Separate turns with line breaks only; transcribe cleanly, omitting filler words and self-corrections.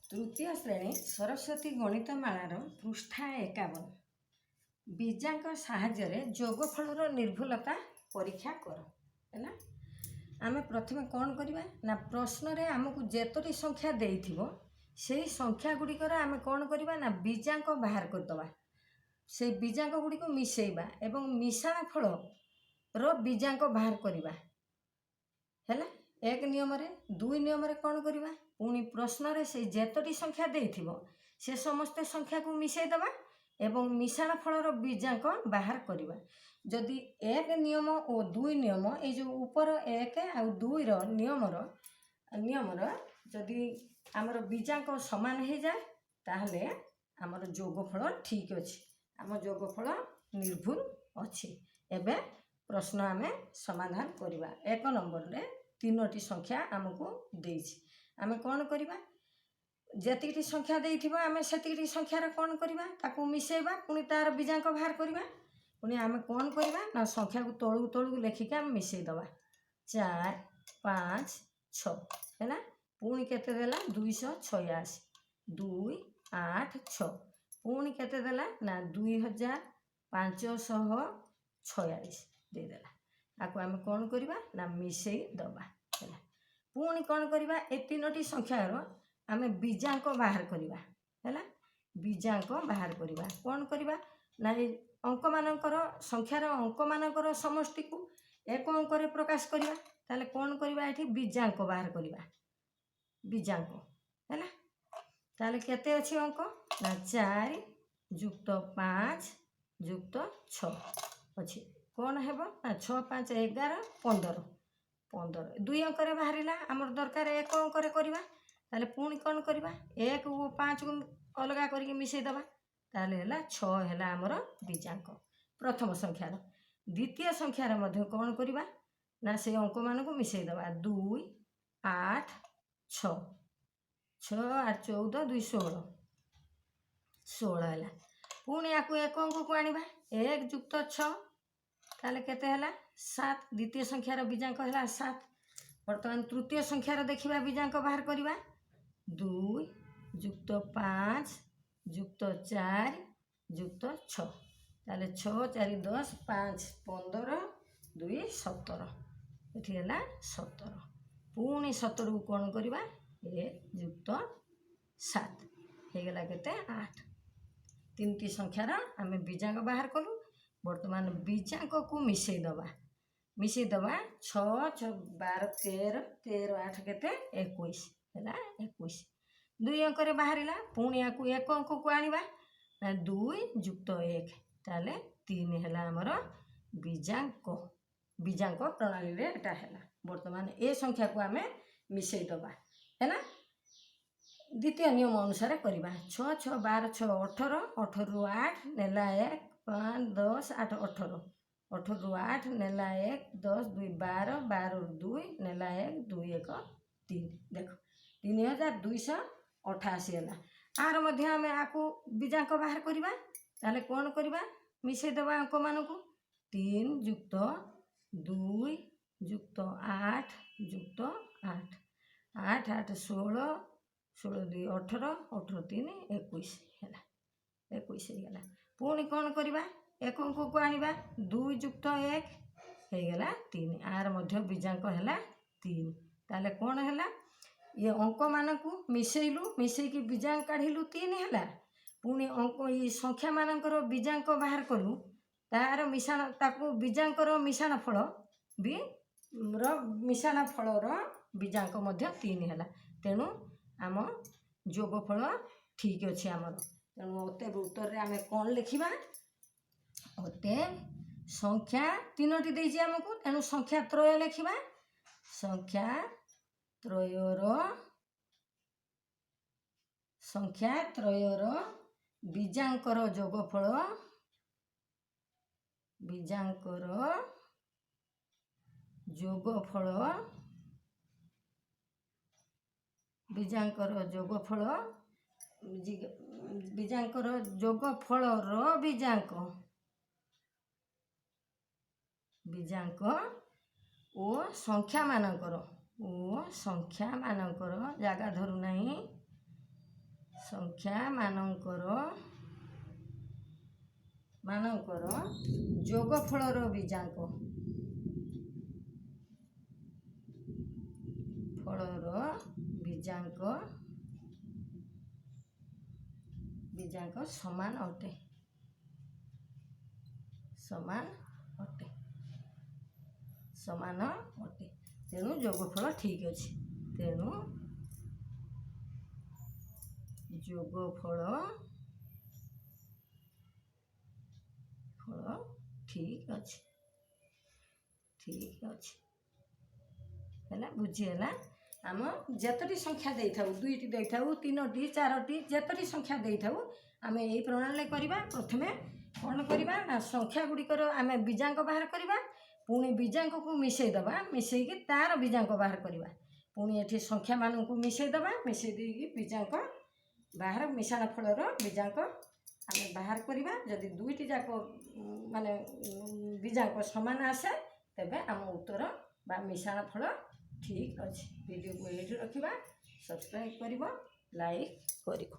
तृतीय श्रेणी सरस्वती गणितमालार पृष्ठा 51 बीजांक साहाय्य जोगफल निर्भुलता परीक्षा कर है। आम प्रथम कौन करवा ना प्रश्न रे आमको जेतोटी संख्या देइथिबो से संख्या गुड़िकर आम कौन करवा ना बीजांक बाहर करदबा। से बीजांक गुड़ी को मिसेइबा एवं मिशाण फल रो बीजांक बाहर करवा है। एक नियम रे दुई नियम रे कौन करवा पुणी प्रश्न रे से जेतोटी संख्या देइथिबो से समस्त संख्या को मिसेई दबा एवं मिशाण फलर बीजांक बाहर करवा। जदि एक नियम और दुई नियम ये जो ऊपर एक आउ दुई नियमर जदि आमर बीजांक समान हो जाए ताहले आमर जोगफल ठीक अच्छे, आम जोगफल निर्भुल अच्छी। एबे प्रश्न आम समाधान करवा। एक नंबर रे तीनोटी संख्या आमको देइछि आम कौन करवा जेतिकी संख्या देइथिबो आम सेतिकी संख्यार कौन करवा ताकू मिसेइबा पुणी तार बीजांक बाहर करवा। पुणी आम कौन करवा ना संख्या को तलू तलू लेखिक आम मिसेई दबा 4 5 6 है। पुणी केते देला 286 2 8 6 पुणी केते देला ना 2546 देदेला। आपको आम कौन करवा ना मिसेई दबा है। पुणी कौन करवा ए तीनोटी संख्यार आम बीजांक बाहर करवा है। बीजांक बाहर करवा कौन करवा ना अंक मानकर संख्यार अंक मानकर समष्टि को एक अंक प्रकाश करवा। ताले कौन करवा एठी बीजांक बाहर करवा बीजांक है। ताले केते अछि अंक ना 4 युक्त 5 युक्त 6 अछि। कौन हेबो ना 6 5 11 15 15 दुई अंक बाहर आमर दरकार एक अंक करवा। ताले पुणी कौन करवा 1 और 5 को अलग करके मिसेई दबा ताले हला 6 हला आमर बीजांक प्रथम संख्यार। द्वितीय संख्यार मध्य कौन करवा ना से अंक मान को मिसेई दबा 2 8 6 6 8 14 2 16 16 है। पुणी आपको एक अंक को आनिबा 1 युक्त 6 ताले केते हला 7। द्वितीय संख्यार बीजांक हला 7। वर्तमान तृतीय संख्यार देखिबा बीजांक बाहर करवा 2 युक्त 5 युक्त 4 युक्त 6 ताले 6 4 10 5 15 2 17 ये है 17। पुणी 17 को कौन करवा 1 युक्त 7 होगला केते 8। तीनटी संख्यार आम बीजांक बाहर कलु। वर्तमान बीजांक को मिसेई दबा 6 6 12 13 13 8 केते 21 है 21 दुई अंक बाहर। पुणी आपको एक अंक को आनिबा 2 युक्त 1 ताले 3 है आमर बीजांक बीजांक प्रणाली रे एटा है। वर्तमान ए संख्या को आम मिसेई दबा है। द्वितीय नियम अनुसार करवा 6 6 12 6 18 18 रु 8 नेला 1 5 10 8 18 18 रु 8 नेला 1 10 2 12 12 रु 2 नेला 1 2 1 3 देख 3288 है। आर मध्य आम आपको बीजांक बाहर करवा ताले कौन करवा मिसेई दबा अंक मान को 3 युक्त 2 युक्त 8 युक्त 8 8 8 16 16 2 18 18 3 21 है 21 होगा। पुणी कौन करवा एक अंक को आनिबा 2 युक्त 1 होगला 3 आर मध्य बीजांक है 3। ताले कौन है ये अंक मान को मिसेइलु मिसेकी बीजांक काढ़िलु 3 है। पुणी अंक ये संख्या मानकर बीजांक बाहर कलु तार मिशाण ताकू बीजांकर मिशाण फल भी मिशाण फलर बीजांक मध्य 3 है। तेणु आम जोगफल ठीक अच्छे आमर। तेणु अतएव उत्तर रे आम कौन लिखा अतएव संख्या तीनोटी देइछि आमको तेणु संख्या त्रय लिखा संख्या त्रयर बीजांकर जोगफल बीजांकर जोगफल बीजांकर जोगफल बीजांकर जोगफल बीजांक बीजांक ओ संख्या मानकर जगह धरू नहीं ସଂଖ୍ୟା ମାନଙ୍କର ଯୋଗଫଳର ବୀଜାଙ୍କ ସମାନ ଅଟେ। ତେଣୁ ଯୋଗଫଳ ଠିକ୍ ଅଛି। ତେଣୁ ଯୋଗଫଳ ଠିକ୍ ଅଛି। ହେଲା, ବୁଝିହେଲା। ଆମ ଯେତୋଟି ସଂଖ୍ୟା ଦେଇଥାଉ, 2ଟି ଦେଇଥାଉ, 3ଟି, 4ଟି, ଯେତୋଟି ସଂଖ୍ୟା ଦେଇଥାଉ ଆମେ ଏଇ ପ୍ରଣାଳୀରେ କରିବା। ପ୍ରଥମେ କ'ଣ କରିବା ନା ସଂଖ୍ୟା ଗୁଡ଼ିକର ଆମେ ବୀଜାଙ୍କ ବାହାର କରିବା, ପୁଣି ବୀଜାଙ୍କକୁ ମିଶାଇ ଦେବା, ମିଶାଇକି ତାର ବୀଜାଙ୍କ ବାହାର କରିବା, ପୁଣି ଏଠି ସଂଖ୍ୟାମାନଙ୍କୁ ମିଶାଇ ଦେବା, ମିଶାଇ ଦେଇକି ବୀଜାଙ୍କ ବାହାର ମିଶାଣ ଫଳର ବୀଜାଙ୍କ ଆମେ ବାହାର କରିବା। ଯଦି 2ଟି ଯାକ ମାନେ ବୀଜାଙ୍କ ସମାନ ଆସେ ତେବେ ଆମ ଉତ୍ତର ବା ମିଶାଣ ଫଳ ଠିକ୍ ଅଛି। ଭିଡ଼ିଓକୁ ଏଇଠି ରଖିବା। ସବସ୍କ୍ରାଇବ୍ କରିବ, ଲାଇକ୍ କରିବ।